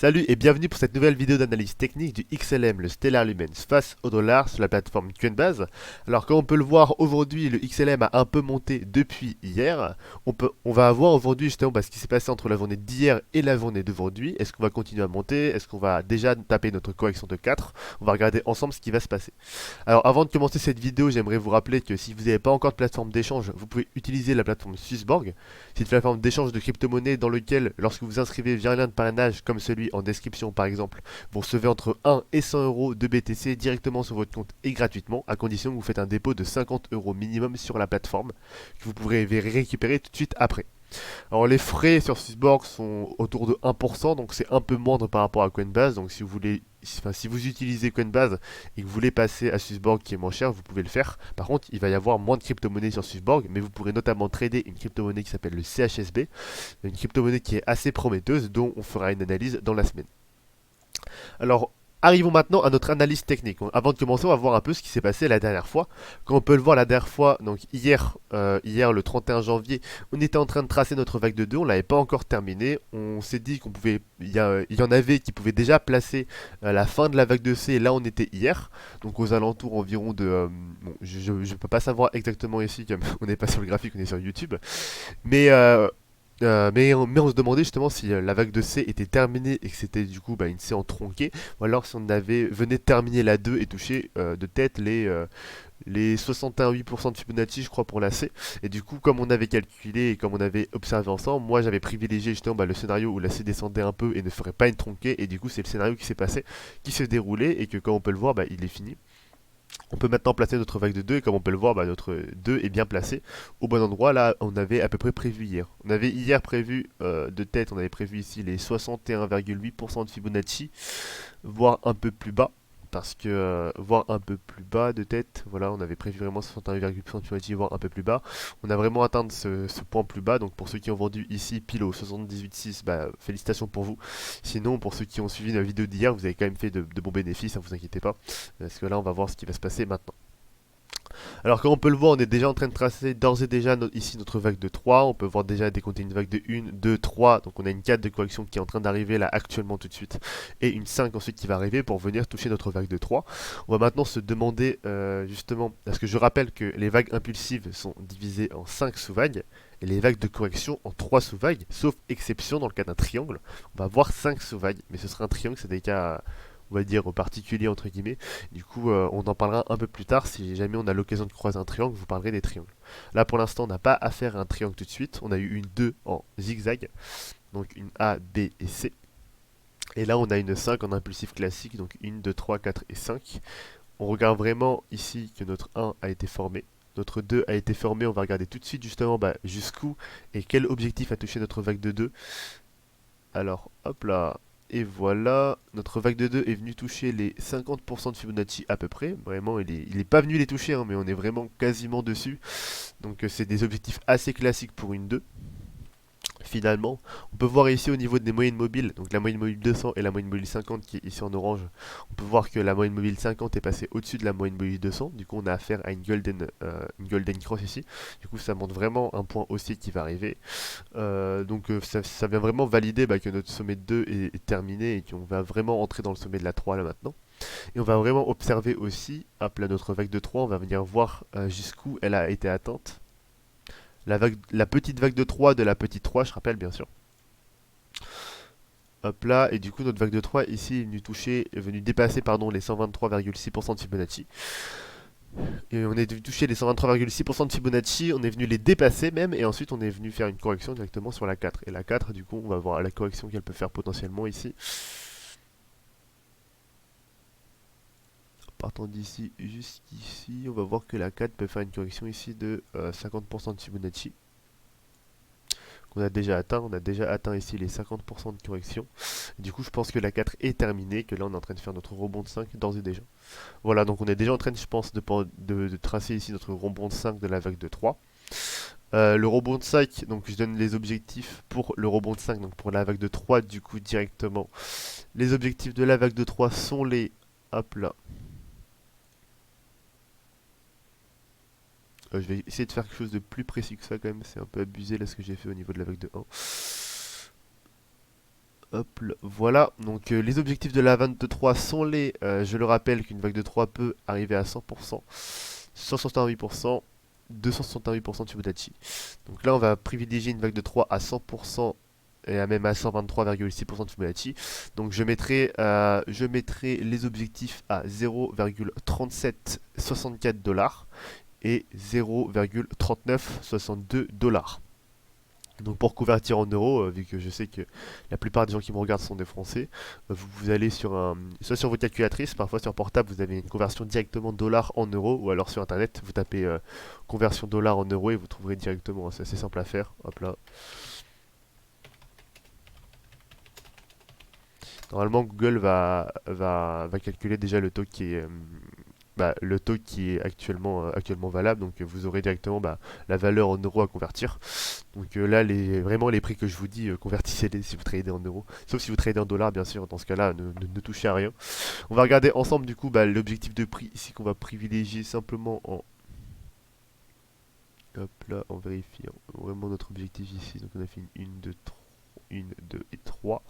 Salut et bienvenue pour cette nouvelle vidéo d'analyse technique du XLM, le Stellar Lumens, face au dollar sur la plateforme Coinbase. Alors comme on peut le voir aujourd'hui, le XLM a un peu monté depuis hier. On va voir aujourd'hui justement ce qui s'est passé entre la journée d'hier et la journée d'aujourd'hui. Est-ce qu'on va continuer à monter? Est-ce qu'on va déjà taper notre correction de 4? On va regarder ensemble ce qui va se passer. Alors avant de commencer cette vidéo, j'aimerais vous rappeler que si vous n'avez pas encore de plateforme d'échange, vous pouvez utiliser la plateforme Swissborg. C'est une plateforme d'échange de crypto-monnaies dans lequel, lorsque vous inscrivez via un lien de parrainage comme celui en description par exemple, vous recevez entre 1 et 100 euros de BTC directement sur votre compte et gratuitement, à condition que vous faites un dépôt de 50 euros minimum sur la plateforme, que vous pourrez récupérer tout de suite après. Alors les frais sur Swissborg sont autour de 1%, donc c'est un peu moindre par rapport à Coinbase. Donc si vous voulez, si vous utilisez Coinbase et que vous voulez passer à Swissborg qui est moins cher, vous pouvez le faire. Par contre, il va y avoir moins de crypto-monnaies sur Swissborg, mais vous pourrez notamment trader une crypto-monnaie qui s'appelle le CHSB, une crypto-monnaie qui est assez prometteuse, dont on fera une analyse dans la semaine. Alors, arrivons maintenant à notre analyse technique. Avant de commencer, on va voir un peu ce qui s'est passé la dernière fois. Comme on peut le voir la dernière fois, donc hier le 31 janvier, on était en train de tracer notre vague de 2, on l'avait pas encore terminé. On s'est dit qu'on pouvait, il y en avait qui pouvaient déjà placer la fin de la vague de C, et là on était hier, donc aux alentours environ de... bon, je ne peux pas savoir exactement ici, comme on n'est pas sur le graphique, on est sur YouTube, mais mais on se demandait justement si la vague de C était terminée et que c'était du coup une C en tronqué, ou alors si on venait de terminer la 2 et toucher de tête les 61,8% de Fibonacci, je crois, pour la C. Et du coup, comme on avait calculé et comme on avait observé ensemble, moi j'avais privilégié justement le scénario où la C descendait un peu et ne ferait pas une tronquée, et du coup c'est le scénario qui s'est passé, qui s'est déroulé, et que comme on peut le voir, il est fini. On peut maintenant placer notre vague de 2 et comme on peut le voir, notre 2 est bien placé au bon endroit. Là, on avait à peu près prévu hier. On avait hier prévu de tête, on avait prévu ici les 61,8% de Fibonacci, voire un peu plus bas. Parce que, voire un peu plus bas de tête, voilà, on avait prévu vraiment 61,8% de Fibonacci, voire un peu plus bas. On a vraiment atteint ce point plus bas, donc pour ceux qui ont vendu ici pile au 78,6, félicitations pour vous. Sinon, pour ceux qui ont suivi la vidéo d'hier, vous avez quand même fait de bons bénéfices, ne vous inquiétez pas. Parce que là, on va voir ce qui va se passer maintenant. Alors comme on peut le voir, on est déjà en train de tracer d'ores et déjà ici notre vague de 3. On peut voir déjà décompter une vague de 1, 2, 3. Donc on a une 4 de correction qui est en train d'arriver là actuellement tout de suite. Et une 5 ensuite qui va arriver pour venir toucher notre vague de 3. On va maintenant se demander justement, parce que je rappelle que les vagues impulsives sont divisées en 5 sous-vagues. Et les vagues de correction en 3 sous-vagues, sauf exception dans le cas d'un triangle. On va avoir 5 sous-vagues, mais ce sera un triangle, c'est des cas, on va dire, particuliers entre guillemets. Du coup, on en parlera un peu plus tard. Si jamais on a l'occasion de croiser un triangle, vous parlerez des triangles. Là, pour l'instant, on n'a pas affaire à un triangle tout de suite. On a eu une 2 en zigzag, donc une A, B et C. Et là, on a une 5 en impulsif classique, donc 1, 2, 3, 4 et 5. On regarde vraiment ici que notre 1 a été formé. Notre 2 a été formé, on va regarder tout de suite justement jusqu'où et quel objectif a touché notre vague de 2. Alors, hop là, et voilà, notre vague de 2 est venue toucher les 50% de Fibonacci à peu près. Vraiment, il est pas venu les toucher, hein, mais on est vraiment quasiment dessus. Donc c'est des objectifs assez classiques pour une 2. Finalement, on peut voir ici au niveau des moyennes mobiles, donc la moyenne mobile 200 et la moyenne mobile 50 qui est ici en orange, on peut voir que la moyenne mobile 50 est passée au-dessus de la moyenne mobile 200, du coup on a affaire à une golden cross ici, du coup ça montre vraiment un point haussier qui va arriver. Ça vient vraiment valider que notre sommet de 2 est terminé et qu'on va vraiment entrer dans le sommet de la 3 là maintenant. Et on va vraiment observer aussi, hop là notre vague de 3, on va venir voir jusqu'où elle a été atteinte. La petite vague de 3 de la petite 3, je rappelle bien sûr. Hop là, et du coup notre vague de 3 ici est venue dépasser les 123,6% de Fibonacci. Et on est venu toucher les 123,6% de Fibonacci, on est venu les dépasser même, et ensuite on est venu faire une correction directement sur la 4. Et la 4, du coup, on va voir la correction qu'elle peut faire potentiellement ici. Partant d'ici jusqu'ici, on va voir que la 4 peut faire une correction ici de 50% de Fibonacci. On a déjà atteint ici les 50% de correction. Du coup, je pense que la 4 est terminée, que là on est en train de faire notre rebond de 5 d'ores et déjà. Voilà, donc on est déjà en train, je pense, de tracer ici notre rebond de 5 de la vague de 3. Le rebond de 5, donc je donne les objectifs pour le rebond de 5, donc pour la vague de 3, du coup, directement. Les objectifs de la vague de 3 sont les... Hop là. Je vais essayer de faire quelque chose de plus précis que ça quand même, c'est un peu abusé là ce que j'ai fait au niveau de la vague de 1. Hop là, voilà, donc les objectifs de la 23 sont je le rappelle qu'une vague de 3 peut arriver à 100%, 168%, 268% de Fibonacci. Donc là on va privilégier une vague de 3 à 100% et à même à 123,6% de Fibonacci. Donc je mettrai les objectifs à 0,3764 dollars et 0,3962 dollars. Donc pour convertir en euros, vu que je sais que la plupart des gens qui me regardent sont des Français, vous allez soit sur votre calculatrice, parfois sur portable vous avez une conversion directement dollar en euros, ou alors sur internet vous tapez conversion dollar en euros et vous trouverez directement, c'est assez simple à faire. Hop là. Normalement Google va calculer déjà le taux qui est actuellement valable, donc vous aurez directement la valeur en euros à convertir. Donc là, vraiment les prix que je vous dis, convertissez-les si vous tradez en euros. Sauf si vous tradez en dollars, bien sûr, dans ce cas-là, ne touchez à rien. On va regarder ensemble du coup l'objectif de prix ici qu'on va privilégier simplement en... Hop là, on vérifie vraiment notre objectif ici. Donc on a fait une 2, 3, 1, 2 et 3. Hop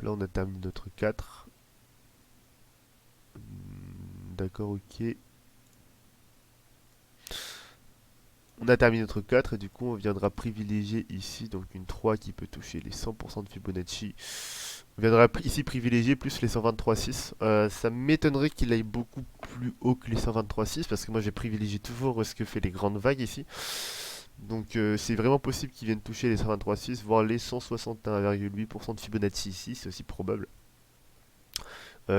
là, on a terminé notre 4. D'accord, ok. On a terminé notre 4 et du coup on viendra privilégier ici donc une 3 qui peut toucher les 100% de Fibonacci. On viendra ici privilégier plus les 123,6. Ça m'étonnerait qu'il aille beaucoup plus haut que les 123,6 parce que moi j'ai privilégié toujours ce que fait les grandes vagues ici. Donc c'est vraiment possible qu'il vienne toucher les 123,6 voire les 161,8% de Fibonacci ici, c'est aussi probable.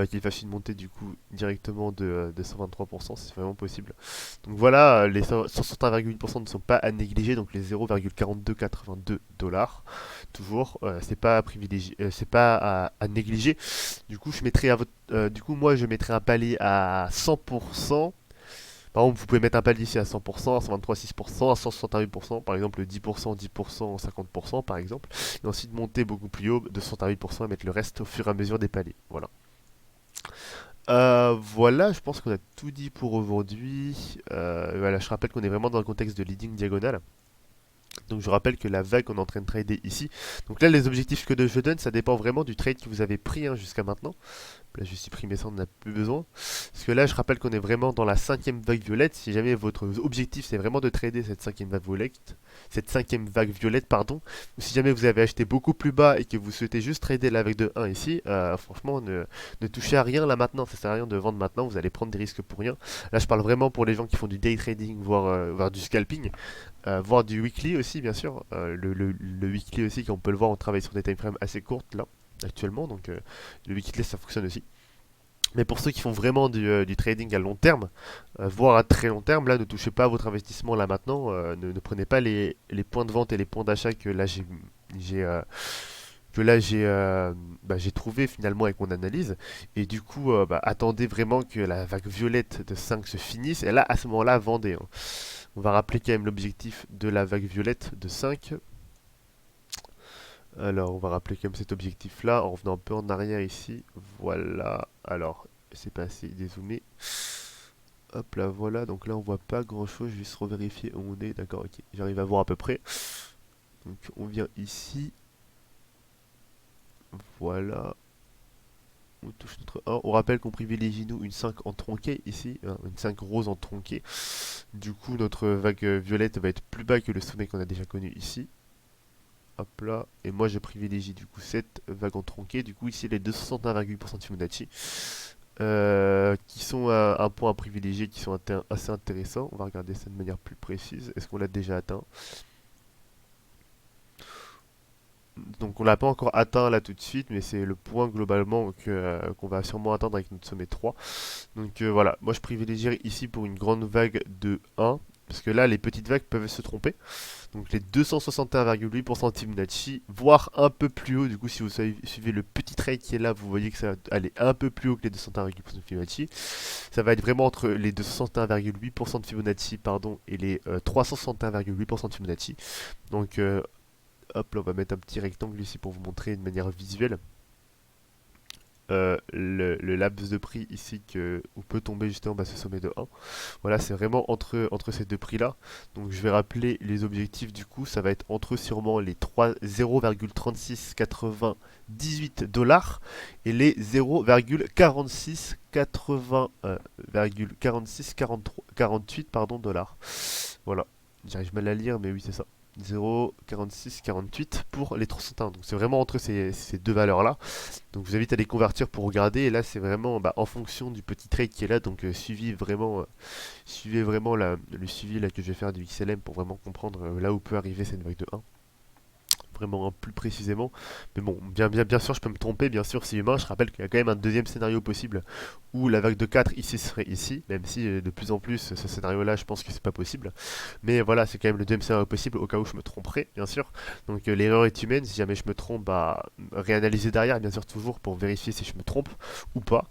Qui est facile de monter du coup directement de 123%, c'est vraiment possible. Donc voilà, les 161,8% ne sont pas à négliger, donc les 0,4282 dollars, toujours, c'est pas à privilégier, c'est pas à négliger. Du coup, du coup, moi, je mettrais un palier à 100%. Par exemple, vous pouvez mettre un palier ici à 100%, à 123,6%, à 161,8%, par exemple 10%, 10%, 50% par exemple, et ensuite monter beaucoup plus haut de 108% et mettre le reste au fur et à mesure des paliers. Voilà. Voilà, je pense qu'on a tout dit pour aujourd'hui. Voilà, je rappelle qu'on est vraiment dans le contexte de leading diagonale. Donc je rappelle que la vague qu'on est en train de trader ici. Donc là, les objectifs que je donne, ça dépend vraiment du trade que vous avez pris jusqu'à maintenant. Là, je supprime ça, on n'en a plus besoin. Parce que là, je rappelle qu'on est vraiment dans la cinquième vague violette. Si jamais votre objectif, c'est vraiment de trader cette cinquième vague violette, pardon, ou si jamais vous avez acheté beaucoup plus bas et que vous souhaitez juste trader la vague de 1 ici, franchement, ne touchez à rien là maintenant. Ça sert à rien de vendre maintenant. Vous allez prendre des risques pour rien. Là, je parle vraiment pour les gens qui font du day trading, voire du scalping. Voire du weekly aussi, bien sûr. Le weekly aussi, comme on peut le voir, on travaille sur des time frames assez courtes là, actuellement. Donc le weekly, ça fonctionne aussi. Mais pour ceux qui font vraiment du trading à long terme, voire à très long terme, là, ne touchez pas à votre investissement là maintenant. Ne prenez pas les points de vente et les points d'achat que là j'ai j'ai trouvé finalement avec mon analyse. Et du coup, attendez vraiment que la vague violette de 5 se finisse. Et là, à ce moment-là, vendez. On va rappeler quand même l'objectif de la vague violette de 5. Alors, on va rappeler quand même cet objectif-là en revenant un peu en arrière ici. Voilà. Alors, c'est pas assez dézoomé. Hop là, voilà. Donc là, on voit pas grand-chose. Je vais juste revérifier où on est. D'accord, ok. J'arrive à voir à peu près. Donc, on vient ici. Voilà. On touche notre 1. On rappelle qu'on privilégie nous une 5 en tronqué ici. Une 5 rose en tronqué. Du coup, notre vague violette va être plus bas que le sommet qu'on a déjà connu ici. Hop là, et moi je privilégie du coup cette vague en tronqué, du coup ici les 261,8% de Fibonacci, qui sont un point à privilégier, qui sont assez intéressants. On va regarder ça de manière plus précise. Est-ce qu'on l'a déjà atteint? Donc on l'a pas encore atteint là tout de suite, mais c'est le point globalement qu'on va sûrement atteindre avec notre sommet 3. Donc voilà, moi je privilégierais ici pour une grande vague de 1, parce que là les petites vagues peuvent se tromper. Donc les 261,8% de Fibonacci, voire un peu plus haut. Du coup, si vous suivez le petit trade qui est là, vous voyez que ça va aller un peu plus haut que les 261,8% de Fibonacci. Ça va être vraiment entre les 261,8% de Fibonacci pardon, et les 361,8% de Fibonacci. Donc hop là, on va mettre un petit rectangle ici pour vous montrer de manière visuelle. le laps de prix ici où peut tomber justement ce sommet de 1. Voilà, c'est vraiment entre ces deux prix-là. Donc je vais rappeler les objectifs du coup, ça va être entre sûrement les 0,3698 dollars et les 0,4648 pardon dollars. Voilà, j'arrive mal à lire mais oui c'est ça. 0,4648 pour les 301. Donc c'est vraiment entre ces deux valeurs-là. Donc je vous invite à les convertir pour regarder. Et là c'est vraiment en fonction du petit trade qui est là. Donc suivez vraiment le suivi là que je vais faire du XLM pour vraiment comprendre là où peut arriver cette vague de 1. Vraiment plus précisément. Mais bon, bien sûr, je peux me tromper, bien sûr, c'est humain. Je rappelle qu'il y a quand même un deuxième scénario possible où la vague de 4 ici serait ici, même si de plus en plus ce scénario-là, je pense que c'est pas possible. Mais voilà, c'est quand même le deuxième scénario possible au cas où je me tromperais, bien sûr. Donc l'erreur est humaine. Si jamais je me trompe, réanalyser derrière, bien sûr, toujours pour vérifier si je me trompe ou pas.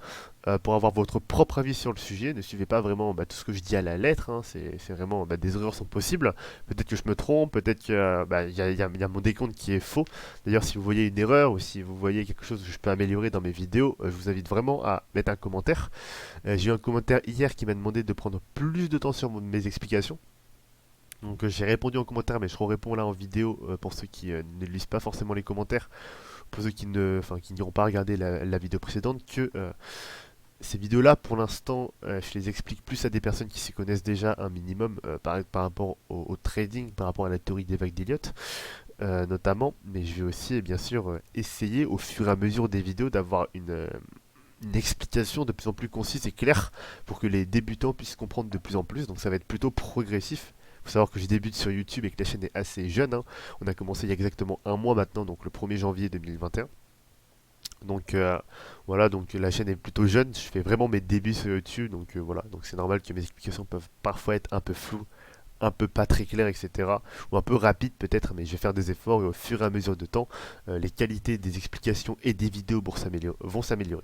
Pour avoir votre propre avis sur le sujet, ne suivez pas vraiment tout ce que je dis à la lettre, hein. C'est vraiment des erreurs sont possibles. Peut-être que je me trompe, peut-être qu'il y a mon décompte qui est faux. D'ailleurs, si vous voyez une erreur ou si vous voyez quelque chose que je peux améliorer dans mes vidéos, je vous invite vraiment à mettre un commentaire. J'ai eu un commentaire hier qui m'a demandé de prendre plus de temps sur mes explications. Donc j'ai répondu en commentaire, mais je réponds là en vidéo pour ceux qui ne lisent pas forcément les commentaires, pour ceux qui n'iront pas regarder la vidéo précédente, que ces vidéos-là, pour l'instant, je les explique plus à des personnes qui s'y connaissent déjà un minimum par rapport au trading, par rapport à la théorie des vagues d'Elliott, notamment. Mais je vais aussi, bien sûr, essayer au fur et à mesure des vidéos d'avoir une explication de plus en plus concise et claire pour que les débutants puissent comprendre de plus en plus. Donc ça va être plutôt progressif. Il faut savoir que je débute sur YouTube et que la chaîne est assez jeune, hein. On a commencé il y a exactement un mois maintenant, donc le 1er janvier 2021. Donc voilà, donc la chaîne est plutôt jeune, je fais vraiment mes débuts sur YouTube, donc voilà, donc c'est normal que mes explications peuvent parfois être un peu floues, un peu pas très claires, etc. Ou un peu rapides peut-être, mais je vais faire des efforts et au fur et à mesure de temps, les qualités des explications et des vidéos vont s'améliorer.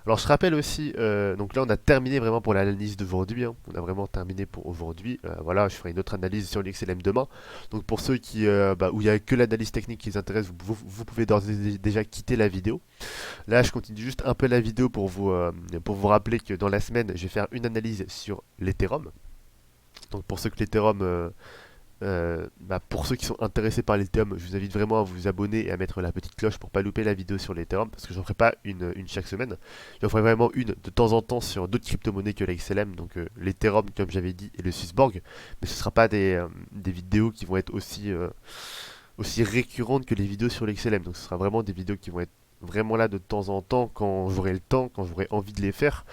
Alors je rappelle aussi, donc là on a terminé vraiment pour l'analyse d'aujourd'hui, hein. On a vraiment terminé pour aujourd'hui. Voilà, je ferai une autre analyse sur l'XLM demain. Donc pour ceux où il n'y a que l'analyse technique qui les intéresse, vous pouvez d'ores et déjà quitter la vidéo. Là, je continue juste un peu la vidéo pour vous rappeler que dans la semaine, je vais faire une analyse sur l'Ethereum. Donc pour ceux pour ceux qui sont intéressés par l'Ethereum, je vous invite vraiment à vous abonner et à mettre la petite cloche pour pas louper la vidéo sur l'Ethereum, parce que j'en ferai pas une chaque semaine. J'en ferai vraiment une de temps en temps sur d'autres crypto-monnaies que la XLM, donc l'Ethereum comme j'avais dit et le Swissborg, mais ce ne sera pas des vidéos qui vont être aussi récurrentes que les vidéos sur l'XLM. Donc ce sera vraiment des vidéos qui vont être vraiment là de temps en temps quand j'aurai le temps, quand j'aurai envie de les faire.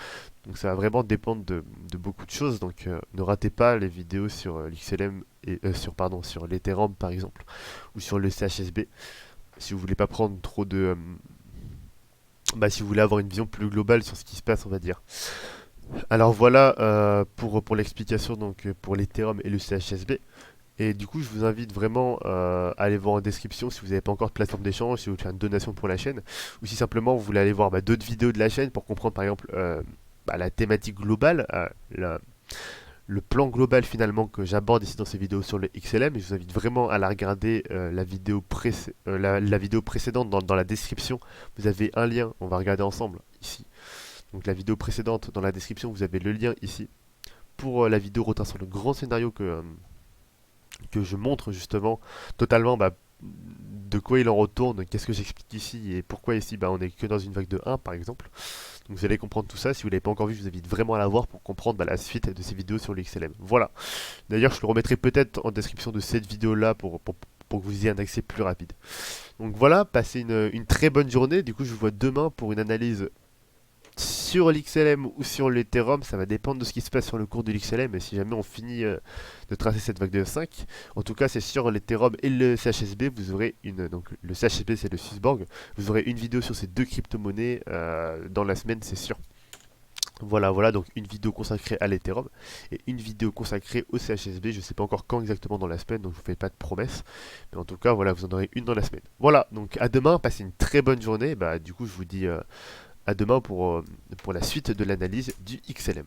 Donc ça va vraiment dépendre de beaucoup de choses. Donc ne ratez pas les vidéos sur l'XLM et sur l'Ethereum par exemple ou sur le CHSB. Si vous voulez pas prendre trop si vous voulez avoir une vision plus globale sur ce qui se passe, on va dire. Alors voilà pour l'explication donc pour l'Ethereum et le CHSB. Et du coup, je vous invite vraiment à aller voir en description si vous n'avez pas encore de plateforme d'échange, si vous voulez faire une donation pour la chaîne, ou si simplement vous voulez aller voir d'autres vidéos de la chaîne pour comprendre par exemple la thématique globale, le plan global finalement que j'aborde ici dans ces vidéos sur le XLM. Et je vous invite vraiment à la regarder la vidéo précédente dans la description. Vous avez un lien, on va regarder ensemble ici. Donc la vidéo précédente dans la description, vous avez le lien ici pour la vidéo retraçant le grand scénario que je montre justement totalement de quoi il en retourne, qu'est-ce que j'explique ici et pourquoi ici on est que dans une vague de 1 par exemple. Donc vous allez comprendre tout ça. Si vous ne l'avez pas encore vu, je vous invite vraiment à la voir pour comprendre la suite de ces vidéos sur l'XLM. Voilà. D'ailleurs, je le remettrai peut-être en description de cette vidéo là pour que vous ayez un accès plus rapide. Donc voilà, passez une très bonne journée. Du coup, je vous vois demain pour une analyse sur l'XLM ou sur l'Ethereum. Ça va dépendre de ce qui se passe sur le cours de l'XLM. Et si jamais on finit de tracer cette vague de 5, en tout cas c'est sur l'Ethereum et le CHSB, vous aurez donc le CHSB c'est le Swissborg, vous aurez une vidéo sur ces deux crypto-monnaies dans la semaine, c'est sûr. Voilà, donc une vidéo consacrée à l'Ethereum et une vidéo consacrée au CHSB. Je ne sais pas encore quand exactement dans la semaine, donc je ne vous fais pas de promesses. Mais en tout cas, voilà, vous en aurez une dans la semaine. Voilà, donc à demain, passez une très bonne journée. Du coup, je vous dis à demain pour la suite de l'analyse du XLM.